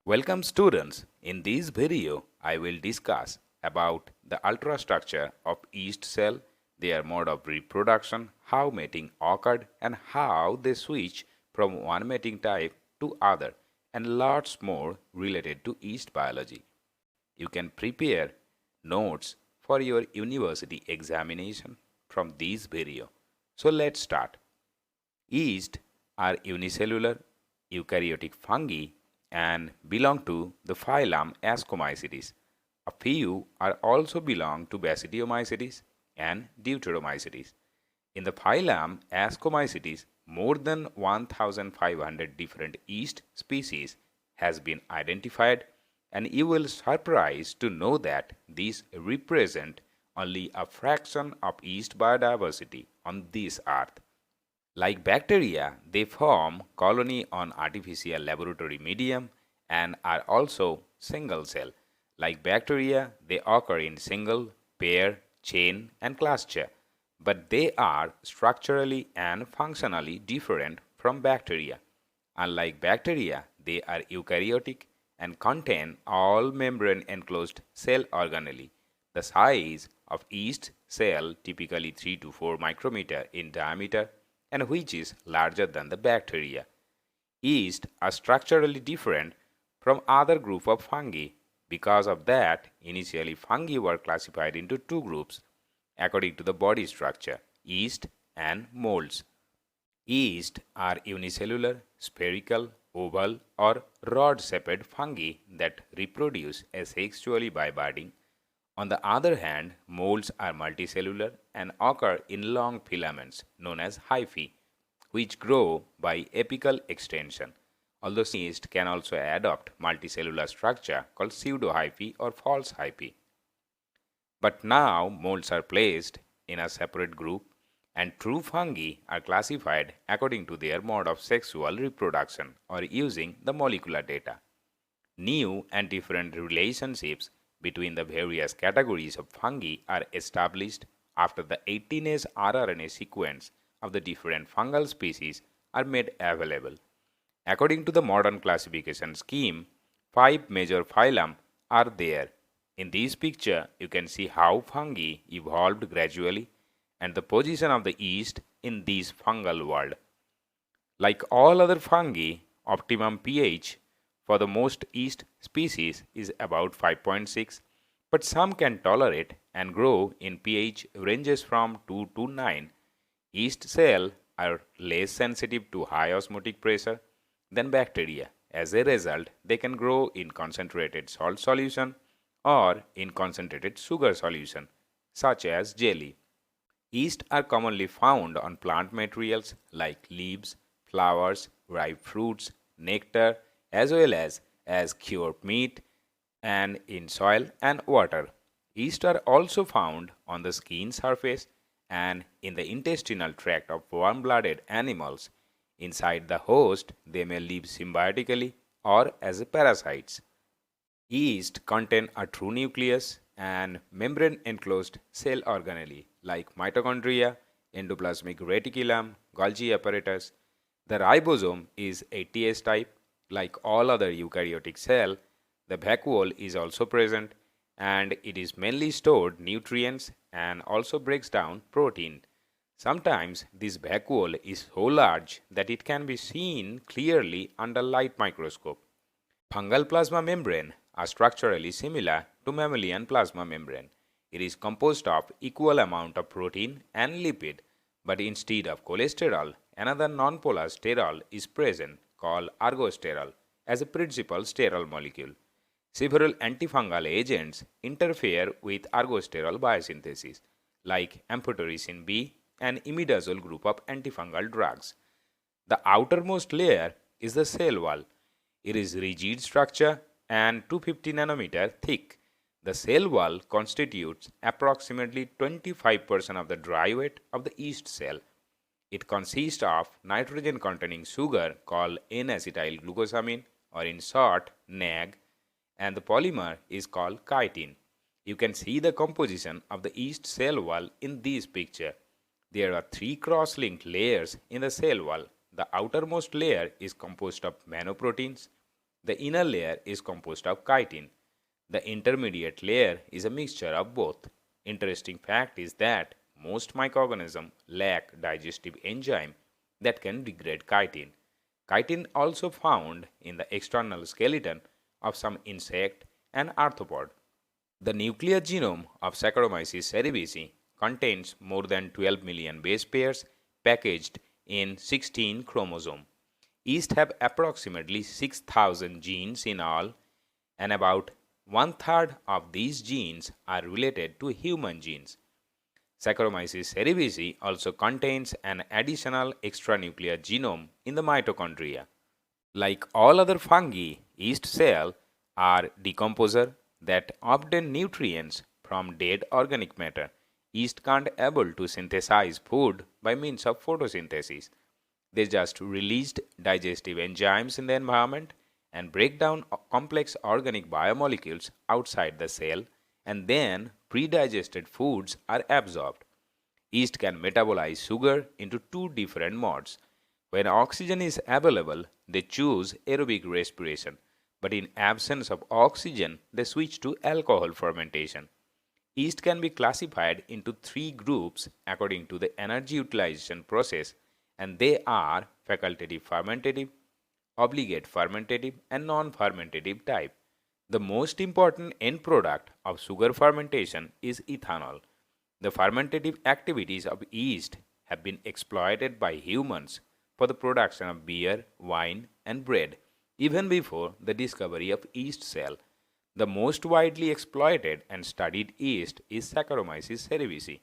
Welcome students. In this video, I will discuss about the ultrastructure of yeast cell, their mode of reproduction, how mating occurred and how they switch from one mating type to other, and lots more related to yeast biology. You can prepare notes for your university examination from this video. So let's start. Yeast are unicellular eukaryotic fungi and belong to the phylum Ascomycetes. A few are also belong to Basidiomycetes and Deuteromycetes. In the phylum Ascomycetes, more than 1,500 different yeast species has been identified, and you will surprised to know that these represent only a fraction of yeast biodiversity on this earth. Like bacteria, they form colony on artificial laboratory medium and are also single cell. Like bacteria, they occur in single, pair, chain and cluster, but they are structurally and functionally different from bacteria. Unlike bacteria, they are eukaryotic and contain all membrane enclosed cell organelle. The size of yeast cell typically 3 to 4 micrometer in diameter and which is larger than the bacteria. Yeast are structurally different from other group of fungi. Because of that, initially fungi were classified into two groups according to the body structure, yeast and molds. Yeast are unicellular, spherical, oval or rod-shaped fungi that reproduce asexually by budding. On the other hand, molds are multicellular and occur in long filaments known as hyphae, which grow by apical extension. Although yeast can also adopt multicellular structure called pseudohyphae or false hyphae. But now molds are placed in a separate group and true fungi are classified according to their mode of sexual reproduction or using the molecular data. New and different relationships between the various categories of fungi are established after the 18S rRNA sequence of the different fungal species are made available. According to the modern classification scheme, 5 major phylum are there. In this picture, you can see how fungi evolved gradually and the position of the yeast in this fungal world. Like all other fungi, optimum pH for the most yeast species is about 5.6, but some can tolerate and grow in pH ranges from 2 to 9. Yeast cells are less sensitive to high osmotic pressure than bacteria. As a result, they can grow in concentrated salt solution or in concentrated sugar solution, such as jelly. Yeast are commonly found on plant materials like leaves, flowers, ripe fruits, nectar, as well as cured meat and in soil and water. Yeast are also found on the skin surface and in the intestinal tract of warm-blooded animals. Inside the host, they may live symbiotically or as parasites. Yeast contain a true nucleus and membrane-enclosed cell organelle like mitochondria, endoplasmic reticulum, Golgi apparatus. The ribosome is ATS type. Like all other eukaryotic cell, the vacuole is also present and it is mainly stored nutrients and also breaks down protein. Sometimes this vacuole is so large that it can be seen clearly under light microscope. Fungal plasma membrane are structurally similar to mammalian plasma membrane. It is composed of equal amount of protein and lipid, but instead of cholesterol, another nonpolar sterol is present called ergosterol as a principal sterol molecule. Several antifungal agents interfere with ergosterol biosynthesis, like amphotericin B and imidazole group of antifungal drugs. The outermost layer is the cell wall. It is rigid structure and 250 nanometer thick. The cell wall constitutes approximately 25% of the dry weight of the yeast cell. It consists of nitrogen-containing sugar called N-acetyl glucosamine or in short NAG, and the polymer is called chitin. You can see the composition of the yeast cell wall in this picture. There are 3 cross-linked layers in the cell wall. The outermost layer is composed of manoproteins, The inner layer is composed of chitin. The intermediate layer is a mixture of both. Interesting fact is that most microorganisms lack digestive enzyme that can degrade chitin. Chitin also found in the external skeleton of some insect and arthropod. The nuclear genome of Saccharomyces cerevisiae contains more than 12 million base pairs packaged in 16 chromosomes. Yeast have approximately 6,000 genes in all, and about one third of these genes are related to human genes. Saccharomyces cerevisiae also contains an additional extranuclear genome in the mitochondria. Like all other fungi, yeast cells are decomposer that obtain nutrients from dead organic matter. Yeast can't able to synthesize food by means of photosynthesis. They just released digestive enzymes in the environment and break down complex organic biomolecules outside the cell, and then pre-digested foods are absorbed. Yeast can metabolize sugar into two different modes. When oxygen is available, they choose aerobic respiration, but in absence of oxygen, they switch to alcohol fermentation. Yeast can be classified into three groups according to the energy utilization process, and they are facultative fermentative, obligate fermentative, and non-fermentative type. The most important end product of sugar fermentation is ethanol. The fermentative activities of yeast have been exploited by humans for the production of beer, wine, and bread, even before the discovery of yeast cell. The most widely exploited and studied yeast is Saccharomyces cerevisiae,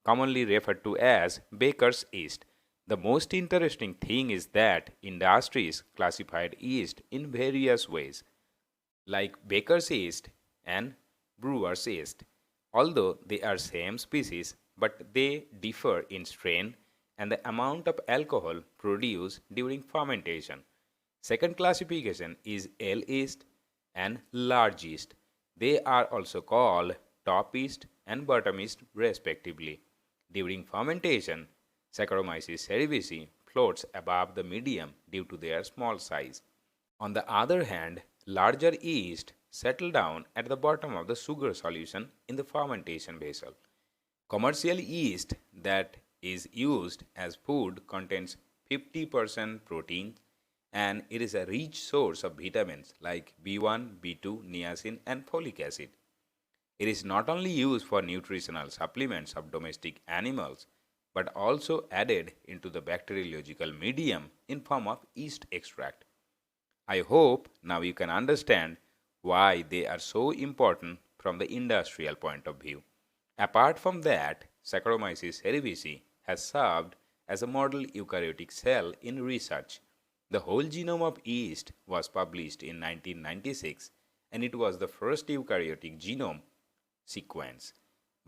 commonly referred to as baker's yeast. The most interesting thing is that industries classified yeast in various ways, like baker's yeast and brewer's yeast. Although they are same species, but they differ in strain and the amount of alcohol produced during fermentation. Second classification is ale yeast and large yeast. They are also called top yeast and bottom yeast respectively. During fermentation, Saccharomyces cerevisiae floats above the medium due to their small size. On the other hand, larger yeast settle down at the bottom of the sugar solution in the fermentation vessel. Commercial yeast that is used as food contains 50% protein, and it is a rich source of vitamins like B1, B2, niacin, and folic acid. It is not only used for nutritional supplements of domestic animals but also added into the bacteriological medium in form of yeast extract. I hope now you can understand why they are so important from the industrial point of view. Apart from that, Saccharomyces cerevisiae has served as a model eukaryotic cell in research. The whole genome of yeast was published in 1996, and it was the first eukaryotic genome sequence.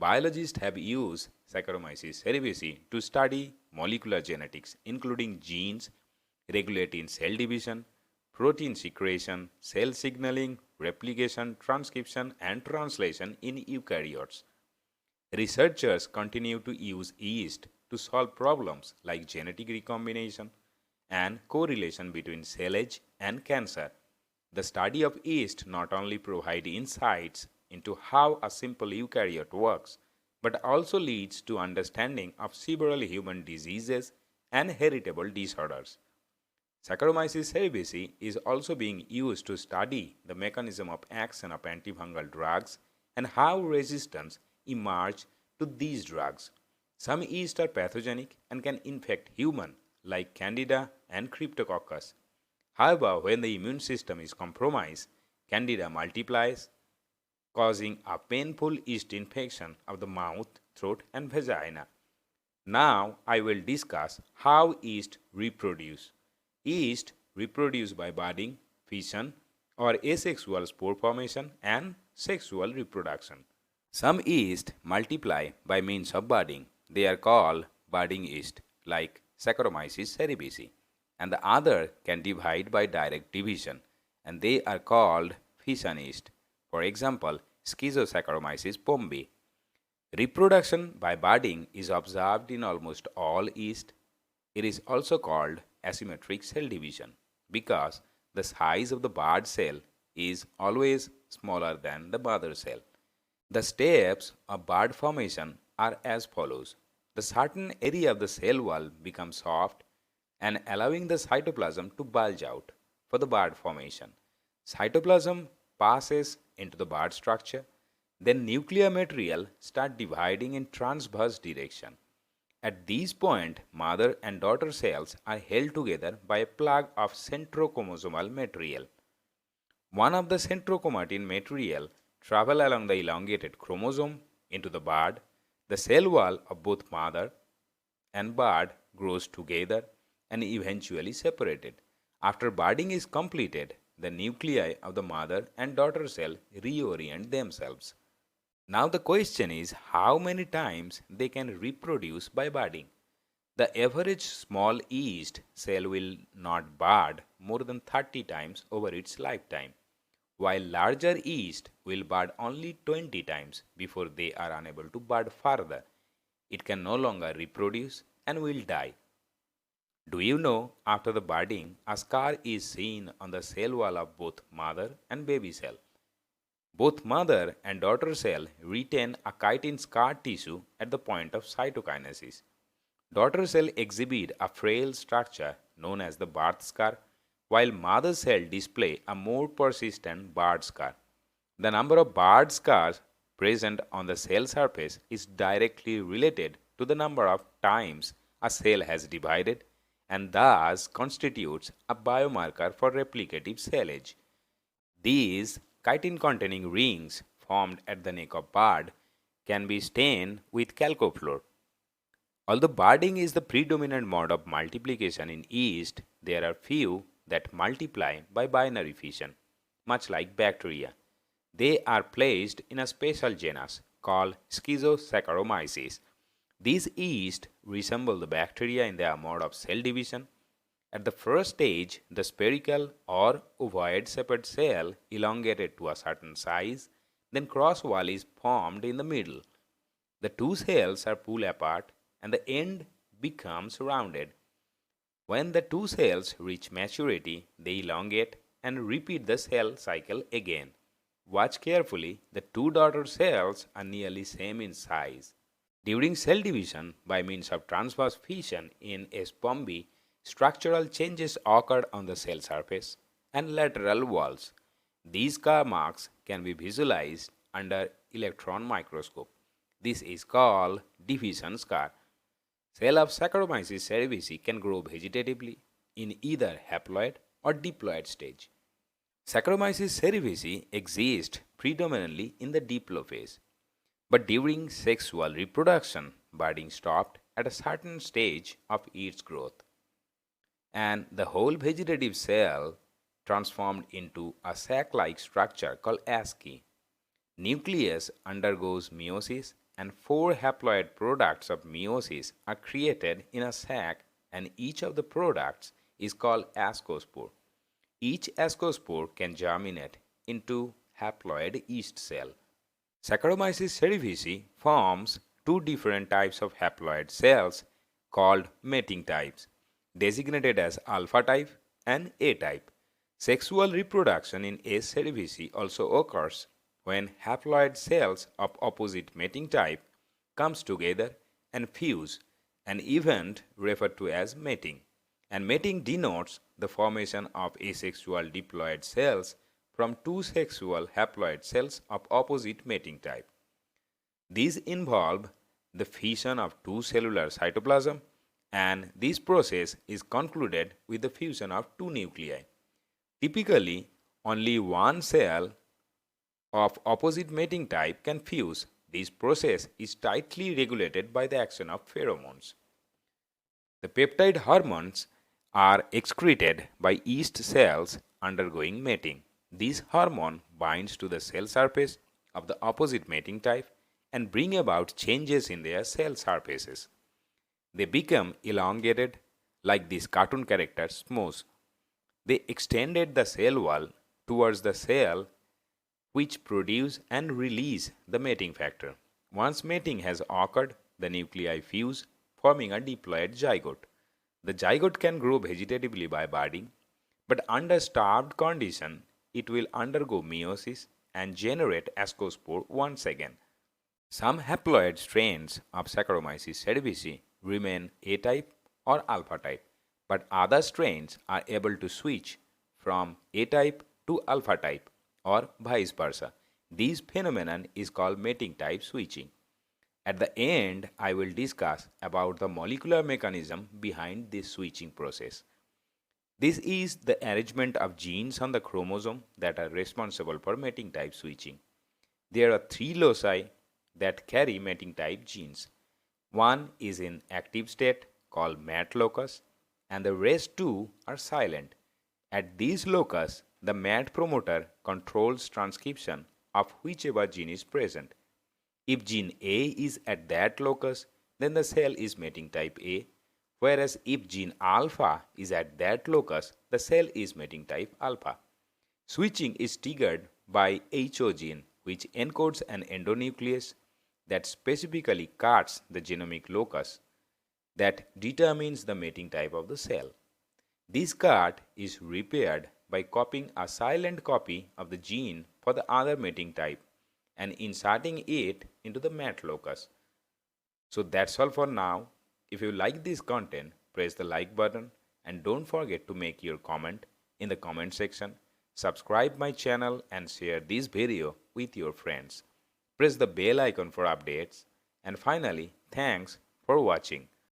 Biologists have used Saccharomyces cerevisiae to study molecular genetics, including genes, regulating cell division, protein secretion, cell signaling, replication, transcription, and translation in eukaryotes. Researchers continue to use yeast to solve problems like genetic recombination and correlation between cell age and cancer. The study of yeast not only provides insights into how a simple eukaryote works, but also leads to understanding of several human diseases and heritable disorders. Saccharomyces cerevisiae is also being used to study the mechanism of action of antifungal drugs and how resistance emerges to these drugs. Some yeast are pathogenic and can infect humans like Candida and Cryptococcus. However, when the immune system is compromised, Candida multiplies, causing a painful yeast infection of the mouth, throat, and vagina. Now I will discuss how yeast reproduce. Yeast reproduce by budding, fission, or asexual spore formation and sexual reproduction. Some yeast multiply by means of budding. They are called budding yeast, like Saccharomyces cerevisiae, and the other can divide by direct division, and they are called fission yeast. For example, Schizosaccharomyces pombe. Reproduction by budding is observed in almost all yeast. It is also called asymmetric cell division because the size of the bud cell is always smaller than the mother cell. The steps of bud formation are as follows. The certain area of the cell wall becomes soft and allowing the cytoplasm to bulge out for the bud formation. Cytoplasm passes into the bud structure. Then nuclear material start dividing in transverse direction. At this point, mother and daughter cells are held together by a plug of centrochromosomal material. One of the centrochromatin material travel along the elongated chromosome into the bud. The cell wall of both mother and bud grows together and eventually separated. After budding is completed, the nuclei of the mother and daughter cell reorient themselves. Now the question is how many times they can reproduce by budding. The average small yeast cell will not bud more than 30 times over its lifetime, while larger yeast will bud only 20 times before they are unable to bud further. It can no longer reproduce and will die. Do you know, after the budding, a scar is seen on the cell wall of both mother and baby cell. Both mother and daughter cell retain a chitin scar tissue at the point of cytokinesis. Daughter cell exhibit a frail structure known as the birth scar, while mother cell display a more persistent bud scar. The number of bud scars present on the cell surface is directly related to the number of times a cell has divided and thus constitutes a biomarker for replicative cell age. These chitin-containing rings formed at the neck of bud can be stained with chalcophlor. Although budding is the predominant mode of multiplication in yeast, there are few that multiply by binary fission, much like bacteria. They are placed in a special genus called Schizosaccharomyces. These yeast resemble the bacteria in their mode of cell division. At the first stage, the spherical or ovoid-shaped cell elongated to a certain size, then cross wall is formed in the middle. The two cells are pulled apart and the end becomes rounded. When the two cells reach maturity, they elongate and repeat the cell cycle again. Watch carefully, the two daughter cells are nearly same in size. During cell division by means of transverse fission in a fungi, structural changes occur on the cell surface and lateral walls. These scar marks can be visualized under electron microscope. This is called division scar. Cell of Saccharomyces cerevisiae can grow vegetatively in either haploid or diploid stage. Saccharomyces cerevisiae exist predominantly in the diplo phase. But during sexual reproduction, budding stopped at a certain stage of its growth, and the whole vegetative cell transformed into a sac-like structure called asci. Nucleus undergoes meiosis, and 4 haploid products of meiosis are created in a sac, and each of the products is called ascospore. Each ascospore can germinate into haploid yeast cell. Saccharomyces cerevisiae forms 2 different types of haploid cells called mating types, designated as alpha type and A type. Sexual reproduction in S. cerevisiae also occurs when haploid cells of opposite mating type comes together and fuse, an event referred to as mating. And mating denotes the formation of asexual diploid cells from 2 sexual haploid cells of opposite mating type. These involve the fission of 2 cellular cytoplasm, and this process is concluded with the fusion of 2 nuclei. Typically, only one cell of opposite mating type can fuse. This process is tightly regulated by the action of pheromones. The peptide hormones are excreted by yeast cells undergoing mating. This hormone binds to the cell surface of the opposite mating type and bring about changes in their cell surfaces. They become elongated like this cartoon character Shmoo. They extended the cell wall towards the cell which produce and release the mating factor. Once mating has occurred, the nuclei fuse, forming a diploid zygote. The zygote can grow vegetatively by budding, But under starved condition, it will undergo meiosis and generate ascospore once again. Some haploid strains of Saccharomyces cerevisiae remain A-type or alpha-type, but other strains are able to switch from A-type to alpha-type or vice versa. This phenomenon is called mating type switching. At the end, I will discuss about the molecular mechanism behind this switching process. This is the arrangement of genes on the chromosome that are responsible for mating type switching. There are three loci that carry mating type genes. One is in active state called mat locus, and the rest two are silent. At these locus, the mat promoter controls transcription of whichever gene is present. If gene A is at that locus, then the cell is mating type A, whereas if gene alpha is at that locus, the cell is mating type alpha. Switching is triggered by HO gene, which encodes an endonuclease that specifically cuts the genomic locus that determines the mating type of the cell. This cut is repaired by copying a silent copy of the gene for the other mating type and inserting it into the mat locus. So that's all for now. If you like this content, press the like button and don't forget to make your comment in the comment section. Subscribe my channel and share this video with your friends. Press the bell icon for updates. And finally, thanks for watching.